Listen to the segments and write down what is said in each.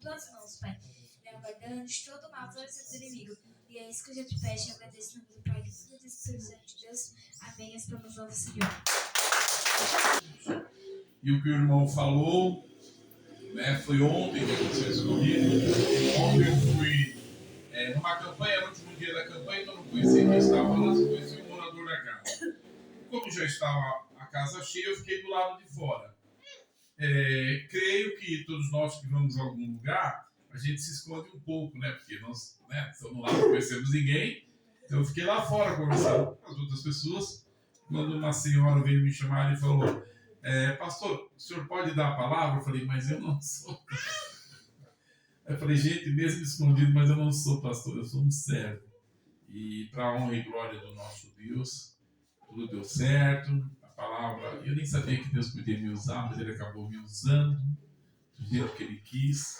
tuas mãos, Pai. Me guardando de todo o mal, todos os inimigos. E é isso que eu já te peço e agradeço no nome do Pai, do Filho e do Espírito Santo de Deus. Amém. As promessas do Senhor. E o que o irmão falou, né, foi ontem que aconteceu isso comigo. Ontem eu fui numa campanha, no último dia da campanha, então eu não conhecia quem estava lá, só conhecia o morador da casa. Como já estava a casa cheia, eu fiquei do lado de fora. Creio que todos nós que vamos a algum lugar, a gente se esconde um pouco, né? Porque nós estamos lá, não conhecemos ninguém. Então eu fiquei lá fora conversando com as outras pessoas. Quando uma senhora veio me chamar e falou: pastor, o senhor pode dar a palavra? Eu falei: mas eu não sou. Eu falei: gente, mesmo escondido, mas eu não sou pastor, eu sou um servo. E para a honra e glória do nosso Deus, tudo deu certo. A palavra, eu nem sabia que Deus podia me usar, mas Ele acabou me usando do jeito que Ele quis.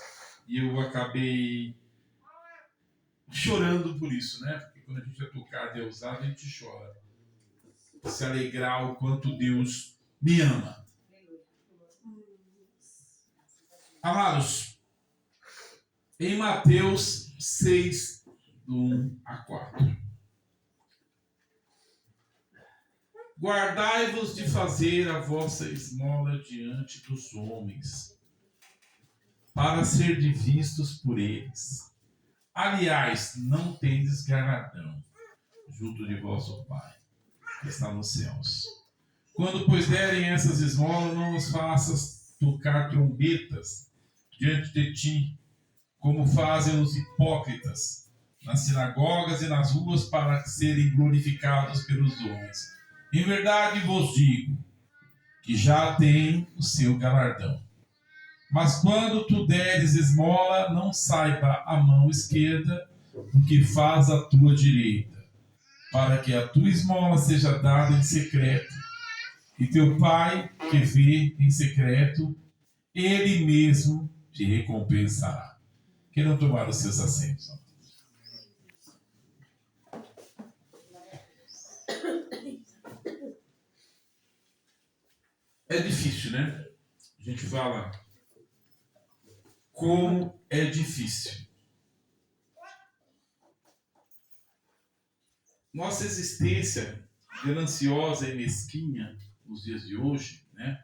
E eu acabei chorando por isso, né? Porque quando a gente é tocado e é usado, a gente chora. Se alegrar o quanto Deus me ama. Amados, em Mateus 6, do 1 a 4. Guardai-vos de fazer a vossa esmola diante dos homens, para ser vistos por eles. Aliás, não tendes galardão junto de vosso Pai, que está nos céus. Quando, pois, derem essas esmolas, não os faças tocar trombetas diante de ti, como fazem os hipócritas nas sinagogas e nas ruas, para serem glorificados pelos homens. Em verdade vos digo que já tem o seu galardão. Mas quando tu deres esmola, não saiba a mão esquerda o que faz a tua direita, para que a tua esmola seja dada em secreto. E teu Pai, que vê em secreto, Ele mesmo te recompensará. Queiram tomar os seus assentos. É difícil, né? A gente fala como é difícil. Nossa existência gananciosa e mesquinha nos dias de hoje, né?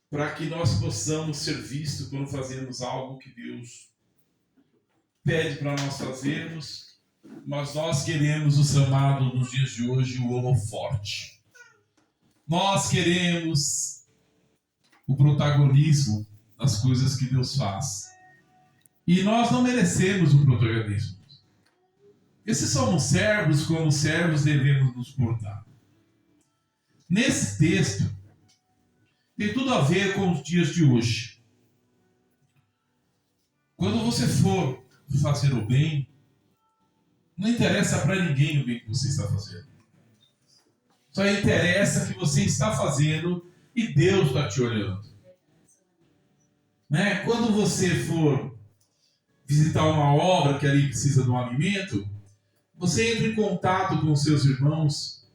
Para que nós possamos ser vistos quando fazemos algo que Deus pede para nós fazermos, mas nós queremos o chamado nos dias de hoje, o holofote. Nós queremos o protagonismo das coisas que Deus faz. E nós não merecemos o protagonismo. E se somos servos, como servos devemos nos portar. Nesse texto, tem tudo a ver com os dias de hoje. Quando você for fazer o bem, não interessa para ninguém o bem que você está fazendo. Só interessa que você está fazendo e Deus está te olhando. Né? Quando você for visitar uma obra que ali precisa de um alimento, você entra em contato com os seus irmãos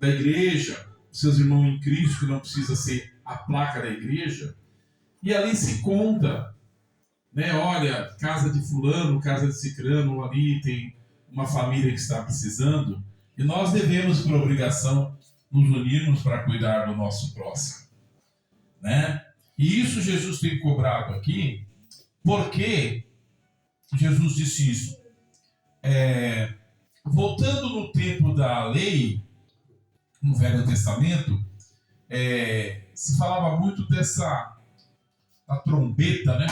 da igreja, os seus irmãos em Cristo, que não precisa ser a placa da igreja, e ali se conta, né? Olha, casa de fulano, casa de cicrano, ali tem uma família que está precisando, e nós devemos, por obrigação, nos unirmos para cuidar do nosso próximo, né? E isso Jesus tem cobrado aqui, porque Jesus disse isso. Voltando no tempo da lei, no Velho Testamento, se falava muito da trombeta, né?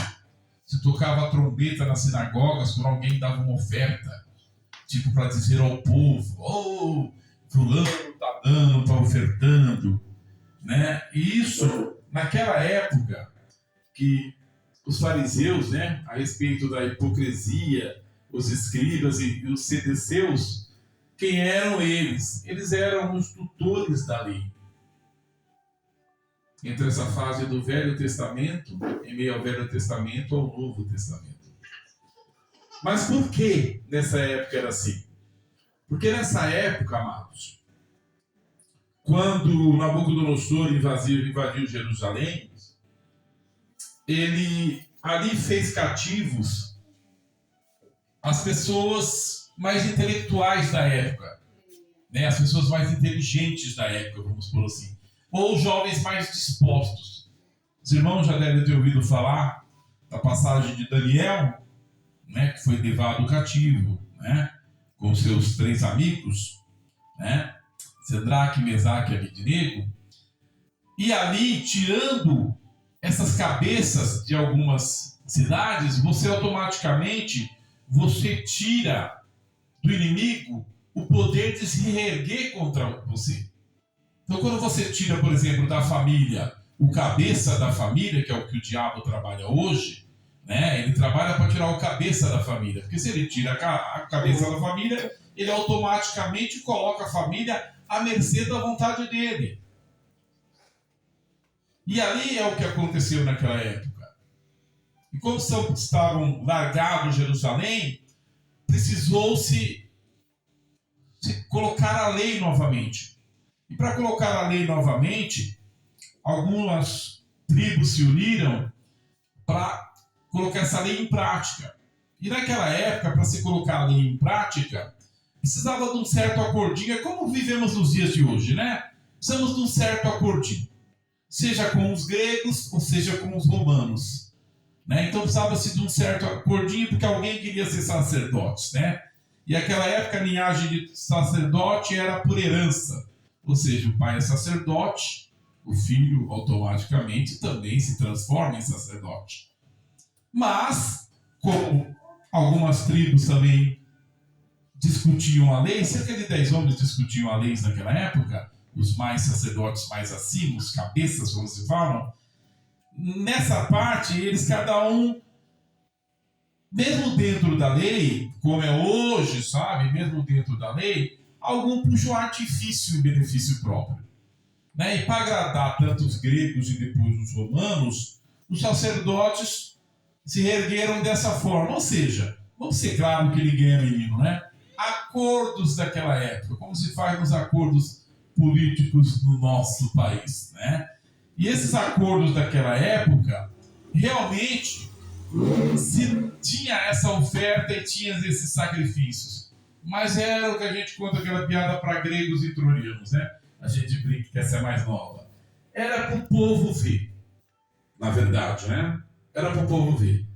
Se tocava a trombeta nas sinagogas quando alguém dava uma oferta, tipo para dizer ao povo: fulano está dando, está ofertando, né? E isso, naquela época, que os fariseus, né, a respeito da hipocrisia, os escribas e os seduceus, quem eram eles? Eles eram os tutores da lei. Entre essa fase do Velho Testamento, em meio ao Velho Testamento, ao Novo Testamento. Mas por que nessa época era assim? Porque nessa época, amados, quando Nabucodonosor invadiu Jerusalém, ele ali fez cativos as pessoas mais intelectuais da época, né? As pessoas mais inteligentes da época, vamos por assim, ou os jovens mais dispostos. Os irmãos já devem ter ouvido falar da passagem de Daniel, né, que foi levado cativo, né, com seus 3 amigos, né, Sadraque, Mesaque e Abednego, e ali, tirando essas cabeças de algumas cidades, você automaticamente tira do inimigo o poder de se reerguer contra você. Então, quando você tira, por exemplo, da família o cabeça da família, que é o que o diabo trabalha hoje, né? Ele trabalha para tirar o cabeça da família, porque se ele tira a cabeça da família, ele automaticamente coloca a família à mercê da vontade dele. E ali é o que aconteceu naquela época. E como estavam largados Jerusalém, precisou-se colocar a lei novamente. E para colocar a lei novamente, algumas tribos se uniram para colocar essa lei em prática. E naquela época, para se colocar a lei em prática, precisava de um certo acordinho. É como vivemos nos dias de hoje, né? Precisamos de um certo acordinho. Seja com os gregos ou seja com os romanos. Né? Então precisava-se de um certo acordinho porque alguém queria ser sacerdote, né? E naquela época a linhagem de sacerdote era por herança. Ou seja, o pai é sacerdote, o filho automaticamente também se transforma em sacerdote. Mas, como algumas tribos também discutiam a lei, cerca de 10 homens discutiam a lei naquela época, os mais sacerdotes mais acima, os cabeças, como se falam, nessa parte, eles cada um, mesmo dentro da lei, como é hoje, sabe, mesmo dentro da lei, algum puxou artifício em benefício próprio. Né? E para agradar tanto os gregos e depois os romanos, os sacerdotes se reergueram dessa forma. Ou seja, vamos ser claro que ninguém é menino, né? Acordos daquela época, como se faz nos acordos políticos no nosso país, né? E esses acordos daquela época, realmente, se tinha essa oferta e tinha esses sacrifícios. Mas era o que a gente conta aquela piada para gregos e troianos, né? A gente brinca que essa é mais nova. Era para o povo ver, na verdade, né? Era para o povo ver.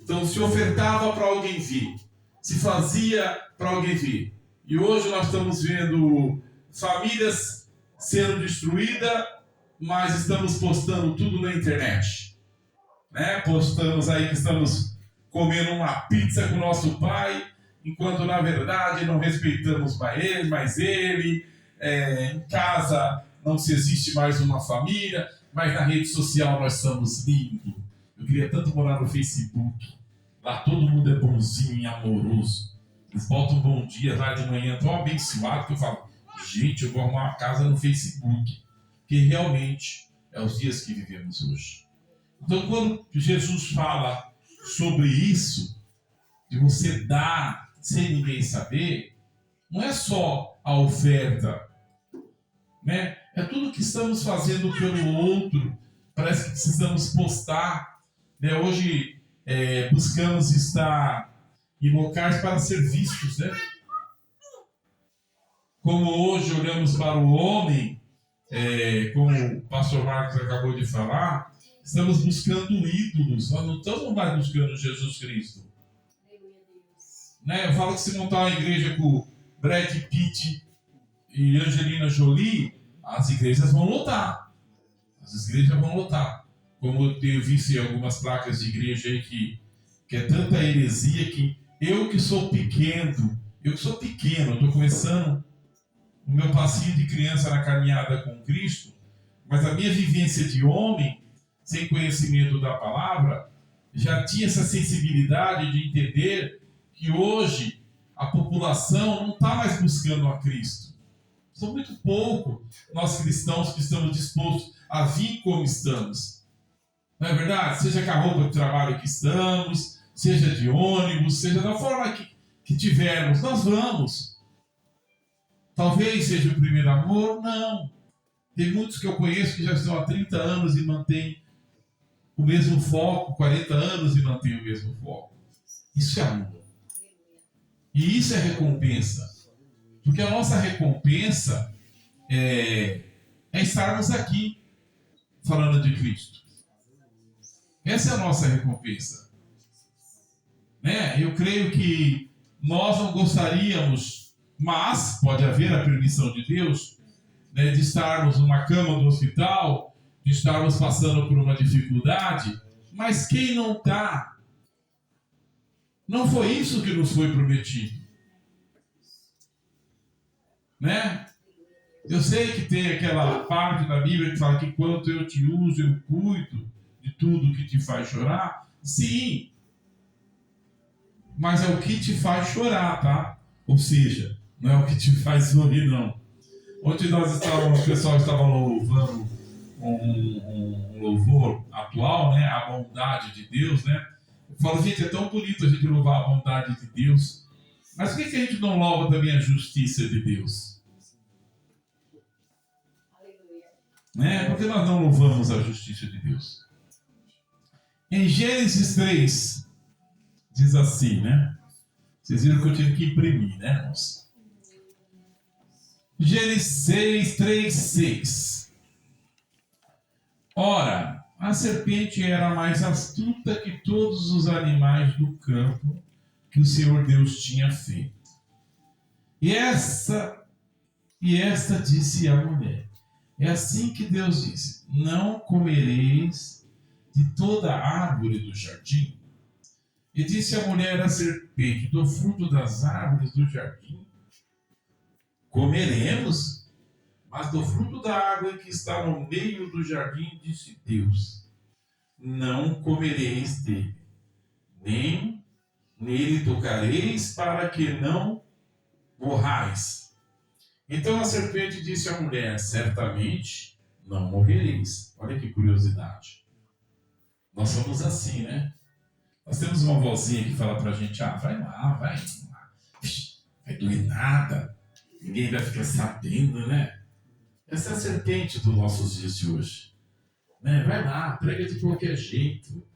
Então se ofertava para alguém ver, se fazia para alguém ver. E hoje nós estamos vendo famílias sendo destruídas, mas estamos postando tudo na internet. Né? Postamos aí que estamos comendo uma pizza com o nosso pai, enquanto na verdade não respeitamos mais ele. Em casa não se existe mais uma família, mas na rede social nós somos lindos. Eu queria tanto morar no Facebook. Lá todo mundo é bonzinho e amoroso. Eles botam um bom dia lá de manhã, tão abençoado, que eu falo, gente, eu vou arrumar uma casa no Facebook. Que realmente é os dias que vivemos hoje. Então, quando Jesus fala sobre isso, de você dar sem ninguém saber, não é só a oferta, né? É tudo que estamos fazendo pelo outro. Parece que precisamos postar, né? Hoje buscamos estar em locais para ser vistos, né? Como hoje olhamos para o homem, como o pastor Marcos acabou de falar, estamos buscando ídolos. Nós não estamos mais buscando Jesus Cristo. Né? Eu falo que se montar uma igreja com Brad Pitt e Angelina Jolie, as igrejas vão lotar. As igrejas vão lotar. Como eu tenho visto em algumas placas de igreja aí que é tanta heresia que eu que sou pequeno, estou começando o meu passinho de criança na caminhada com Cristo, mas a minha vivência de homem, sem conhecimento da palavra, já tinha essa sensibilidade de entender que hoje a população não está mais buscando a Cristo. São muito pouco nós cristãos que estamos dispostos a vir como estamos. Não é verdade? Seja com a roupa de trabalho que estamos, seja de ônibus, seja da forma que tivermos, nós vamos. Talvez seja o primeiro amor, não. Tem muitos que eu conheço que já estão há 30 anos e mantêm o mesmo foco 40 anos e mantém o mesmo foco. Isso é amor. E isso é recompensa. Porque a nossa recompensa é estarmos aqui falando de Cristo. Essa é a nossa recompensa. Né? Eu creio que nós não gostaríamos, mas pode haver a permissão de Deus, né, de estarmos numa cama do hospital, de estarmos passando por uma dificuldade, mas quem não está? Não foi isso que nos foi prometido. Né? Eu sei que tem aquela parte da Bíblia que fala que enquanto eu te uso, eu cuido de tudo que te faz chorar. Sim, mas é o que te faz chorar, tá? Ou seja, não é o que te faz sorrir, não. Ontem o pessoal estava louvando um louvor atual, né? A bondade de Deus, né? Eu falo, gente, é tão bonito a gente louvar a bondade de Deus. Mas por que a gente não louva também a justiça de Deus? Né? Por que nós não louvamos a justiça de Deus? Em Gênesis 3, diz assim, né? Vocês viram que eu tive que imprimir, né, irmãos? Gênesis 3, 6. Ora, a serpente era mais astuta que todos os animais do campo que o Senhor Deus tinha feito. E esta disse à mulher: é assim que Deus disse: não comereis de toda a árvore do jardim. E disse a mulher à serpente: do fruto das árvores do jardim comeremos, mas do fruto da árvore que está no meio do jardim, disse Deus: não comereis dele, nem nele tocareis, para que não morrais. Então a serpente disse à mulher: certamente não morrereis. Olha que curiosidade. Nós somos assim, né? Nós temos uma vozinha que fala pra gente: vai lá, vai doer nada, ninguém vai ficar sabendo, né? Essa é a serpente dos nossos dias de hoje. Né? Vai lá, prega de qualquer jeito.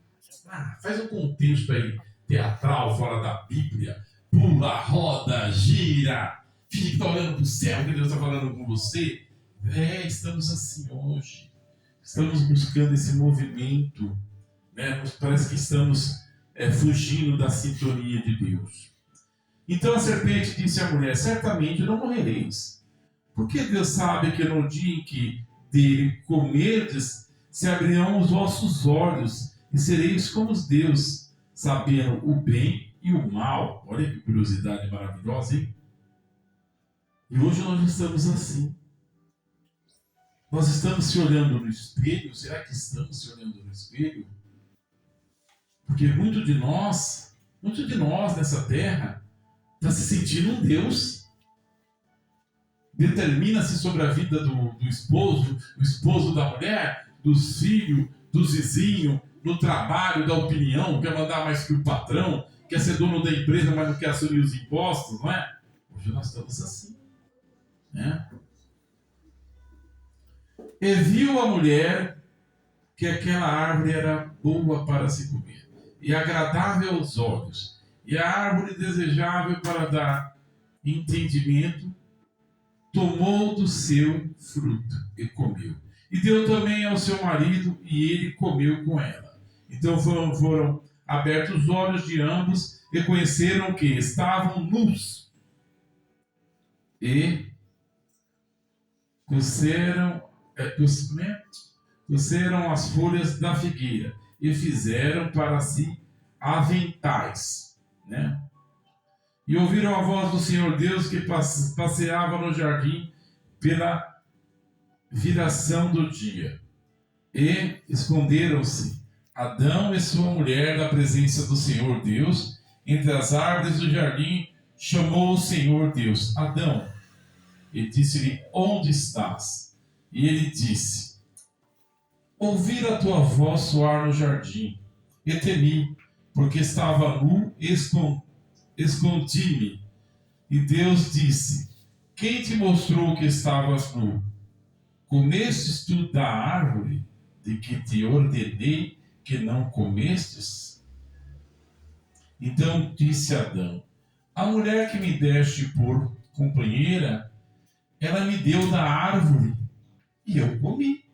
Faz um contexto aí teatral fora da Bíblia. Pula, roda, gira. Finge que está olhando para o céu, que Deus está falando com você. Estamos assim hoje. Estamos buscando esse movimento. Né? Parece que estamos fugindo da sintonia de Deus. Então a serpente disse à mulher: certamente não morrereis. Porque Deus sabe que no dia em que dele comerdes, se abrirão os vossos olhos e sereis como os Deus, sabendo o bem e o mal. Olha que curiosidade maravilhosa, hein? E hoje nós estamos assim. Nós estamos se olhando no espelho. Será que estamos se olhando no espelho? Porque muito de nós nessa terra, está se sentindo um Deus. Determina-se sobre a vida do esposo, o esposo da mulher, dos filhos, dos vizinhos, no trabalho, da opinião, quer mandar mais que o patrão, quer ser dono da empresa, mas não quer assumir os impostos, não é? Hoje nós estamos assim. Né? E viu a mulher que aquela árvore era boa para se comer, e agradável aos olhos, e a árvore desejável para dar entendimento, tomou do seu fruto e comeu. E deu também ao seu marido, e ele comeu com ela. Então foram abertos os olhos de ambos, e conheceram que estavam nus. E coceram as folhas da figueira, e fizeram para si aventais. Né? E ouviram a voz do Senhor Deus que passeava no jardim pela viração do dia. E esconderam-se Adão e sua mulher da presença do Senhor Deus entre as árvores do jardim. Chamou o Senhor Deus: Adão. E disse-lhe: onde estás? E ele disse: ouvi a tua voz soar no jardim, e temi, porque estava nu e escondi-me. E Deus disse: quem te mostrou que estavas nu? Comestes tu da árvore de que te ordenei que não comestes? Então disse Adão: a mulher que me deste por companheira, ela me deu da árvore e eu comi.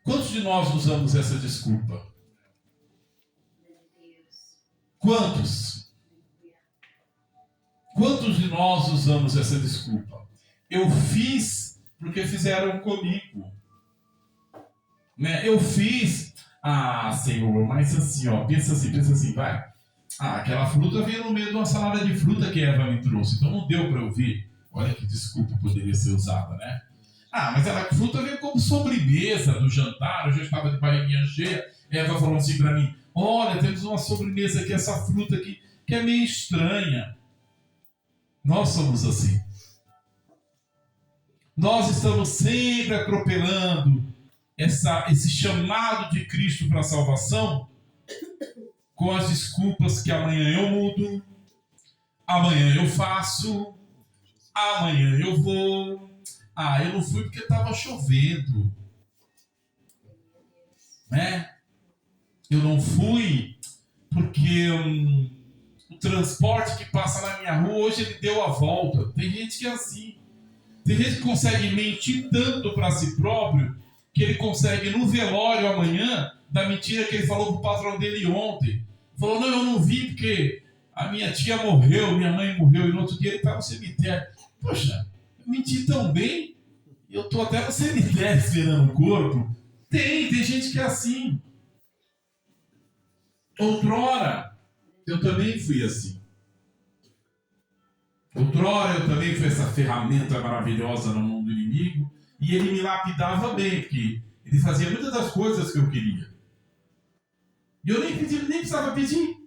Quantos de nós usamos essa desculpa? Quantos? Quantos de nós usamos essa desculpa? Eu fiz porque fizeram comigo. Né? Eu fiz. Ah, Senhor, mas assim, ó, pensa assim, vai. Ah, aquela fruta veio no meio de uma salada de fruta que Eva me trouxe, então não deu para eu ver. Olha que desculpa poderia ser usada, né? Ah, mas a fruta veio como sobremesa no jantar, eu já estava de barriguinha cheia. Eva falou assim para mim: olha, temos uma sobremesa aqui, essa fruta aqui, que é meio estranha. Nós somos assim. Nós estamos sempre atropelando esse chamado de Cristo para a salvação com as desculpas que amanhã eu mudo, amanhã eu faço, amanhã eu vou. Ah, eu não fui porque estava chovendo, né? Eu não fui porque o transporte que passa na minha rua hoje ele deu a volta. Tem gente que é assim. Tem gente que consegue mentir tanto para si próprio que ele consegue no velório amanhã da mentira que ele falou pro patrão dele ontem. Falou: não, eu não vim porque a minha tia morreu, minha mãe morreu, e no outro dia ele está no cemitério. Poxa, eu menti tão bem, eu estou até no cemitério esperando o corpo. Tem gente que é assim. Outrora, eu também fui assim. Outrora eu também fui essa ferramenta maravilhosa no mundo do inimigo, e ele me lapidava bem, porque ele fazia muitas das coisas que eu queria. E eu nem precisava pedir.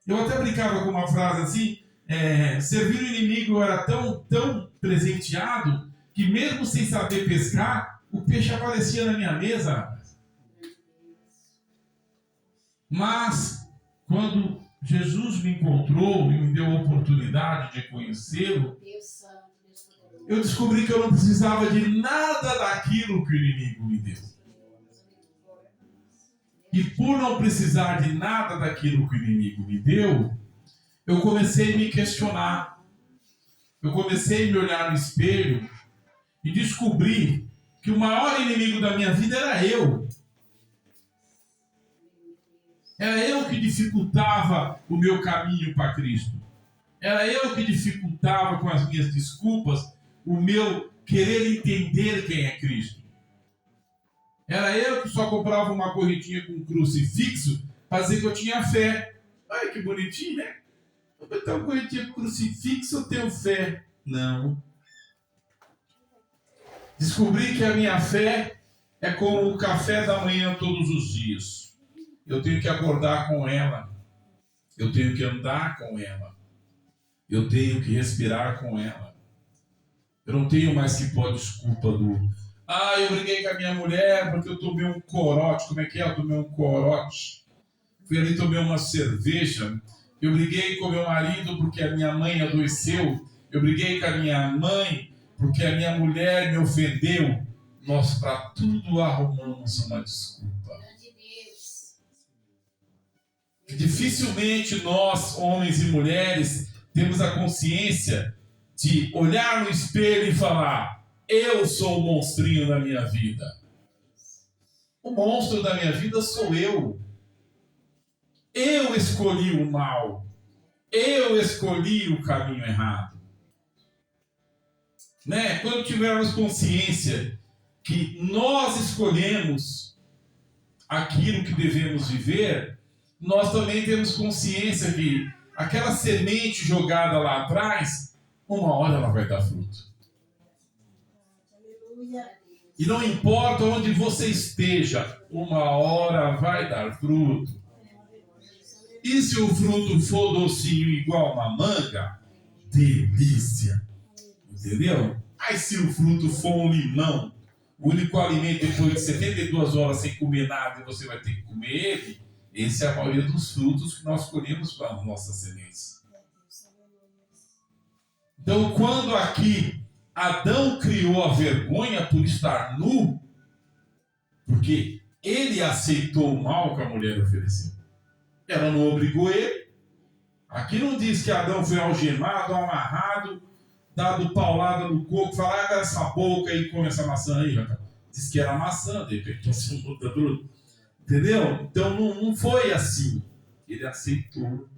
Eu até brincava com uma frase assim: servir o inimigo era tão presenteado, que mesmo sem saber pescar, o peixe aparecia na minha mesa. Mas, quando Jesus me encontrou e me deu a oportunidade de conhecê-lo, eu descobri que eu não precisava de nada daquilo que o inimigo me deu. E por não precisar de nada daquilo que o inimigo me deu, eu comecei a me questionar. Eu comecei a me olhar no espelho e descobri que o maior inimigo da minha vida era eu. Era eu que dificultava o meu caminho para Cristo. Era eu que dificultava com as minhas desculpas o meu querer entender quem é Cristo. Era eu que só comprava uma correntinha com um crucifixo para dizer que eu tinha fé. Olha que bonitinho, né? Vou botar uma correntinha com crucifixo, eu tenho fé. Não. Descobri que a minha fé é como o café da manhã todos os dias. Eu tenho que acordar com ela. Eu tenho que andar com ela. Eu tenho que respirar com ela. Eu não tenho mais que pôr desculpa do: eu briguei com a minha mulher porque eu tomei um corote. Como é que é? Eu tomei um corote. Fui ali e tomei uma cerveja. Eu briguei com meu marido porque a minha mãe adoeceu. Eu briguei com a minha mãe porque a minha mulher me ofendeu. Nós para tudo arrumamos uma desculpa. Dificilmente nós, homens e mulheres, temos a consciência de olhar no espelho e falar: eu sou o monstrinho da minha vida. O monstro da minha vida sou eu. Eu escolhi o mal. Eu escolhi o caminho errado. Né? Quando tivermos consciência que nós escolhemos aquilo que devemos viver, nós também temos consciência que aquela semente jogada lá atrás, uma hora ela vai dar fruto. E não importa onde você esteja, uma hora vai dar fruto. E se o fruto for docinho igual uma manga, delícia. Entendeu? Aí se o fruto for um limão, o único alimento depois de 72 horas sem comer nada e você vai ter que comer ele, esse é a maioria dos frutos que nós colhemos para as nossas sementes. Então, quando aqui Adão criou a vergonha por estar nu, Porque ele aceitou o mal que a mulher ofereceu. Ela não obrigou ele. Aqui não diz que Adão foi algemado, amarrado, dado paulada no coco, falar, abre essa boca e come essa maçã aí, rapaz. Diz que era maçã, de repente assim, entendeu? Então não foi assim. Ele aceitou.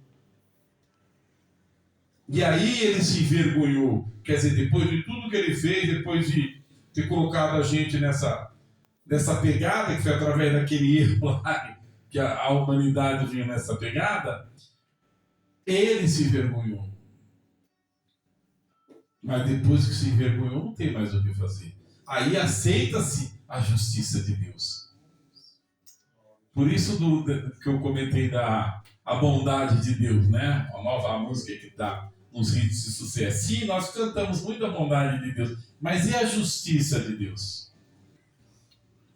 E aí ele se envergonhou. Quer dizer, depois de tudo que ele fez, depois de ter colocado a gente nessa pegada, que foi através daquele erro lá, que a humanidade vinha nessa pegada, ele se envergonhou. Mas depois que se envergonhou, não tem mais o que fazer. Aí aceita-se a justiça de Deus. Por isso que eu comentei a bondade de Deus, né? A nova música que está nos hits de sucesso. Sim, nós cantamos muito a bondade de Deus, mas e a justiça de Deus?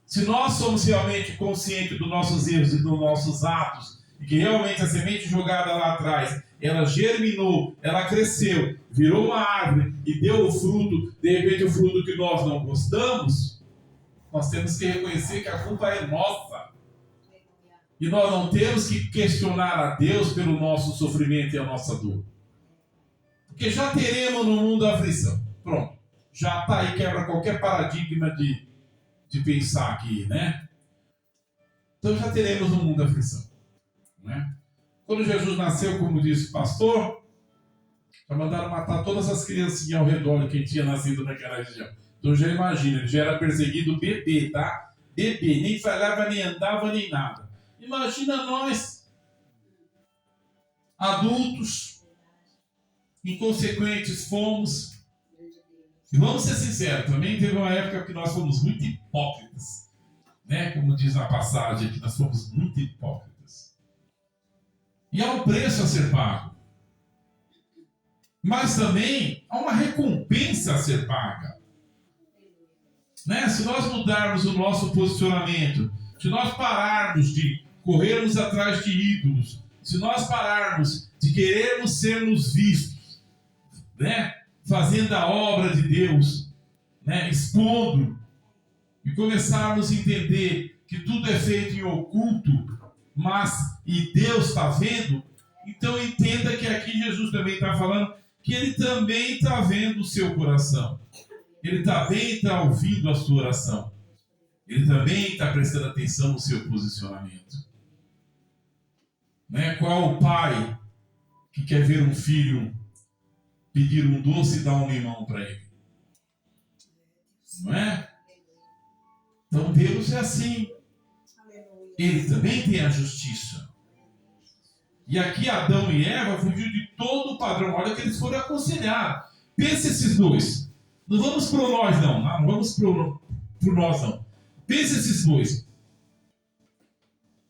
Se nós somos realmente conscientes dos nossos erros e dos nossos atos, e que realmente a semente jogada lá atrás, ela germinou, ela cresceu, virou uma árvore e deu o fruto, de repente o fruto que nós não gostamos, nós temos que reconhecer que a culpa é nossa. E nós não temos que questionar a Deus pelo nosso sofrimento e a nossa dor. Porque já teremos no mundo a aflição. Pronto. Já está aí, quebra qualquer paradigma de pensar aqui, né? Então já teremos no mundo a aflição. Né? Quando Jesus nasceu, como disse o pastor, já mandaram matar todas as criancinhas ao redor de quem tinha nascido naquela região. Então já imagina, ele já era perseguido bebê, tá? Bebê, nem falava, nem andava, nem nada. Imagina nós, adultos, inconsequentes fomos. E vamos ser sinceros, também teve uma época que nós fomos muito hipócritas. Né? Como diz na passagem aqui, nós fomos muito hipócritas. E há um preço a ser pago. Mas também há uma recompensa a ser paga. Né? Se nós mudarmos o nosso posicionamento, se nós pararmos de corrermos atrás de ídolos, se nós pararmos de querermos sermos vistos, né? Fazendo a obra de Deus, né? Expondo, e começarmos a entender que tudo é feito em oculto, e Deus está vendo, então entenda que aqui Jesus também está falando que Ele também está vendo o seu coração. Ele também está ouvindo a sua oração. Ele também está prestando atenção no seu posicionamento. Né? Qual o pai que quer ver um filho pedir um doce e dar um limão para ele? Não é? Então Deus é assim. Ele também tem a justiça. E aqui Adão e Eva fugiu de todo o padrão. Olha que eles foram aconselhar. Pensa esses dois. Não vamos pro nós não. Não vamos pro nós não. Pensa esses dois.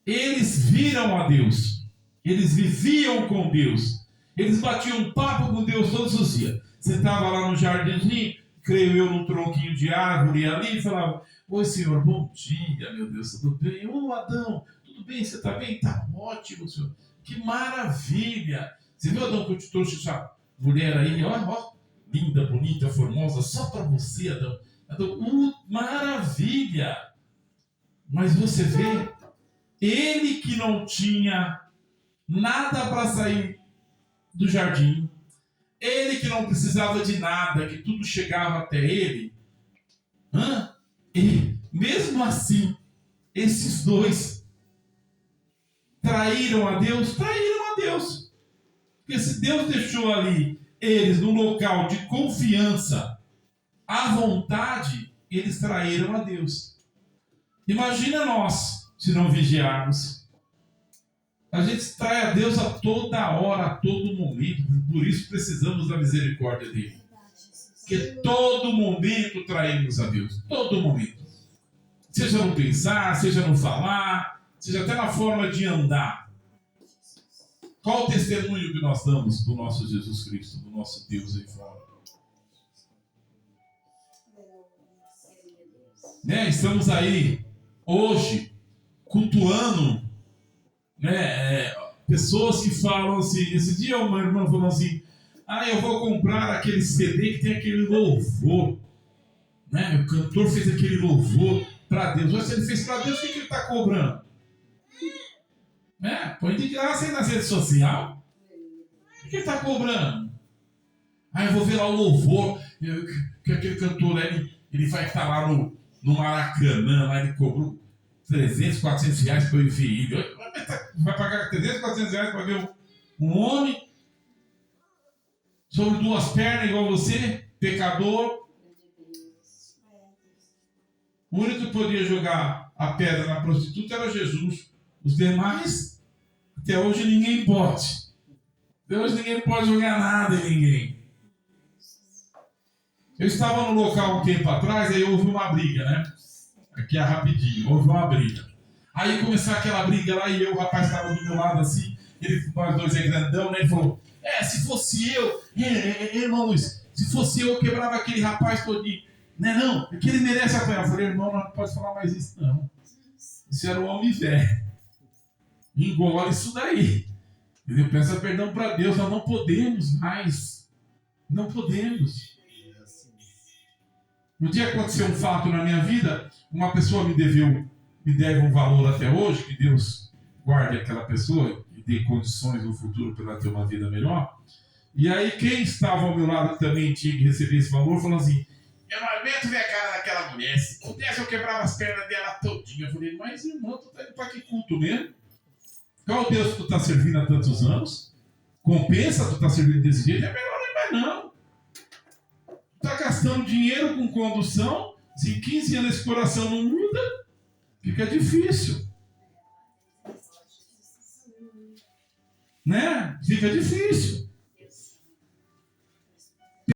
Eles viram a Deus. Eles viviam com Deus. Eles batiam papo com Deus todos os dias. Você estava lá no jardinzinho, creio eu, num tronquinho de árvore ali, e falava: oi, Senhor, bom dia, meu Deus, tudo bem? Ô, Adão, tudo bem? Você está bem? Está ótimo, Senhor. Que maravilha! Você viu, Adão, que eu te trouxe essa mulher aí, ó, linda, bonita, formosa, só para você, Adão. Adão, maravilha! Mas você vê, ele que não tinha nada para sair do jardim, ele que não precisava de nada, que tudo chegava até ele, e mesmo assim, esses dois traíram a Deus. Porque se Deus deixou ali eles num local de confiança, à vontade, eles traíram a Deus. Imagina nós, se não vigiarmos. A gente trai a Deus a toda hora, a todo momento. Por isso precisamos da misericórdia dele. Porque todo momento traímos a Deus. Todo momento. Seja no pensar, seja no falar, seja até na forma de andar. Qual o testemunho que nós damos do nosso Jesus Cristo, do nosso Deus aí fora? Né? Estamos aí, hoje, cultuando, né? Pessoas que falam assim. Esse dia uma irmã falou assim: eu vou comprar aquele CD que tem aquele louvor, né? O cantor fez aquele louvor para Deus. Mas se ele fez para Deus, o que ele está cobrando? Põe de graça aí na rede social. O que ele está cobrando? Eu vou ver lá o louvor, que aquele cantor ele vai estar lá no Maracanã, lá ele cobrou 300, 400 reais para eu ver ele. Vai pagar 300, 400 reais para ver um homem sobre duas pernas igual você, pecador. O único que podia jogar a pedra na prostituta era Jesus. Os demais, até hoje ninguém pode. Até hoje ninguém pode jogar nada em ninguém. Eu estava no local um tempo atrás, aí houve uma briga, né? Aqui é rapidinho, houve uma briga. Aí começou aquela briga lá e o rapaz estava do meu lado assim, nós dois é grandão, né? Ele falou, se fosse eu, irmão Luiz, se fosse eu quebrava aquele rapaz todinho. Né, não, porque ele merece apanhar. Eu falei, irmão, não pode falar mais isso não. Isso era um homem velho. Engole isso daí. Entendeu? Peça perdão para Deus, nós não podemos mais. Não podemos. No dia que aconteceu um fato na minha vida, uma pessoa me deve um valor até hoje, que Deus guarde aquela pessoa e dê condições no futuro para ela ter uma vida melhor. E aí quem estava ao meu lado que também tinha que receber esse valor, falou assim, eu não aguento ver a cara daquela mulher, se pudesse eu quebrava as pernas dela todinha. Eu falei, mas irmão, tu tá indo para que culto mesmo? Qual Deus que tu está servindo há tantos anos? Compensa tu tá servindo desse jeito? É melhor nem mais não. Está gastando dinheiro com condução, se 15 anos esse coração não muda, fica difícil. Né? Fica difícil.